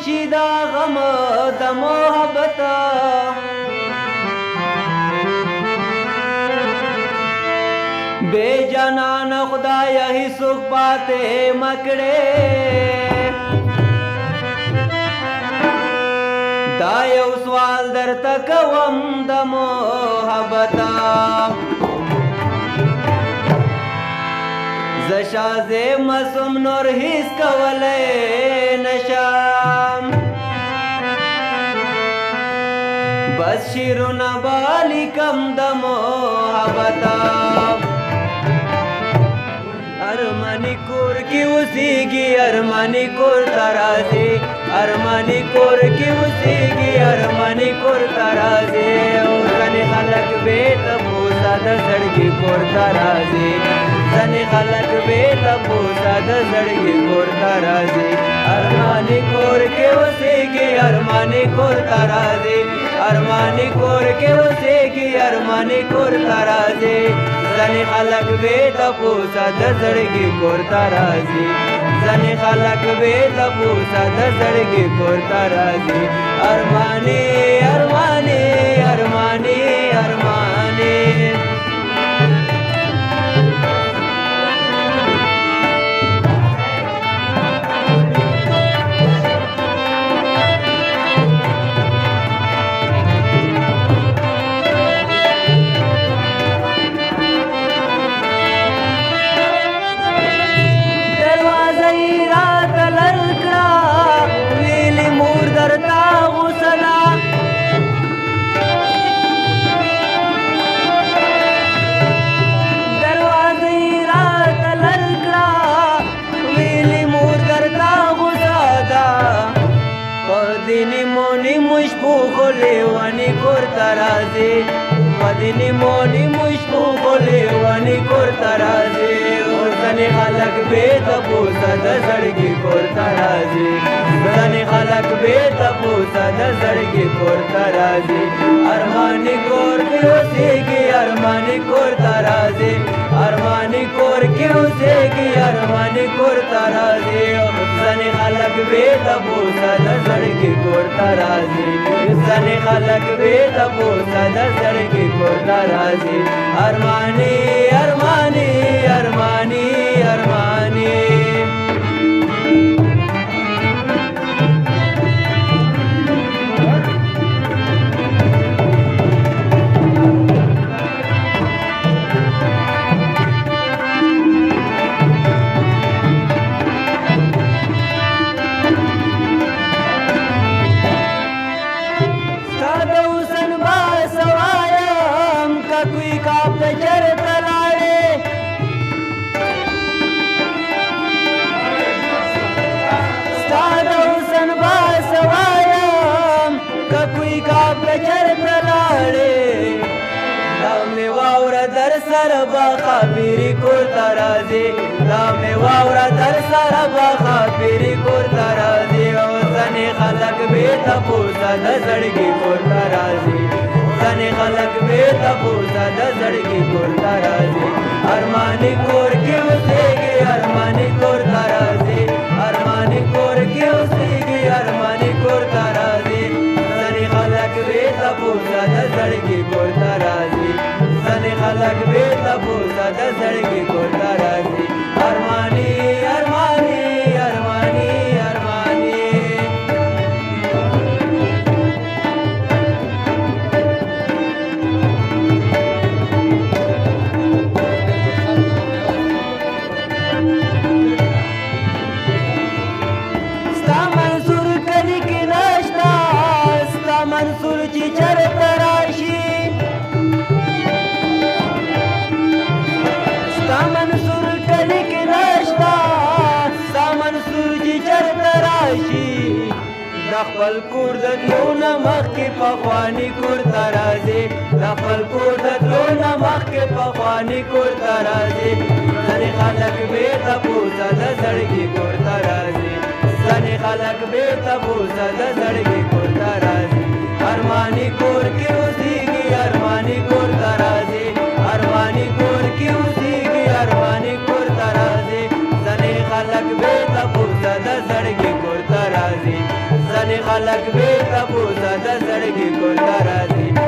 شي دا غم د محبت بے جانان خدایا هیڅوک پاتې مکړې دا یو سوال درته کوم د محبت ز شازې مسم نور هیڅ کولی نشم بس شیرونه به لیکم د محبت ارمانی کور کی اوسیږي ارمانی کور ته راځي ارمانی کور کی اوسیږي ارمانی کور ته راځي او ځنې خلک بې تپوسه د زړګي کور ته راځي ځنې خلک بې تپوسه د زړګي کور ته راځي ارمانی کور کې اوسیږي ارمانی کور ته راځي ارمانی کور کې اوسیږي ارمانی کور ته راځي ځنې خلک بې تپوسه د زړګي کور ته راځي ځنې خلک بې تپوسه د زړګي کور ته راځي ارمانی ارمانی ارمانی ارمانی پدینی مونی مشبو لیوانی کور ته راځي پدینی مونی مشبو لیوانی کور ته راځي ځنې خلک بې تپوسه د زړګي کور ته راځي ځنې خلک بې تپوسه د زړګي کور ته راځي ارمانی کور کې اوسېږي ارمانی کور ته راځي ارمانی کور کې اوسېږي ارمانی کور ته راځي ځنې خلک بې تپوسه د زړګي کور ته راځي ځنې خلک بې تپوسه د زړګي کور ته راځي ارمانی ارمانی ارمانی ارمانی کوئی کاپ ته چرته لاړې ستا د حسن باس وایم که کوئی کاپ ته چرته لاړې دا مې واوره در سره به خبرې کور ته راځي دا مې واوره در سره به خبرې کور ته راځي او ځنې خلک بې تپوسه د زړګي کور ته راځي ځنې خلک بې تپوسه د زړګي کور ته راځي ارمانی کور کې اوسېږي ارمانی کور ته راځي ارمانی کور کې اوسېږي ارمانی کور ته راځي ځنې خلک بې تپوسه د زړګي کور ته راځي ځنې خلک بې تپوسه د زړګي کور ته راځي ارمانی ارمانی ارمانی ارمانی منصور چې چرته راشي ستا منصور کلی کې نشته ستا منصور چې چرته راشي د خپل کور د تلو نه مخکې پخواني کور ته راځي د خپل کور د تلو نه مخکې پخواني کور ته راځي ځینې خلک بې تپوسه د زړګي کور ته راځي ځینې خلک بې تپوسه د زړګي کور ته راځي ارمانی کور کې اوسېږي ارمانی کور ته راځي ارمانی کور کې اوسېږي ارمانی کور ته راځي ځینې خلک بې تپوسه د زړګي کور ته راځي خلک بې تپوسه د زړګي کور ته راځي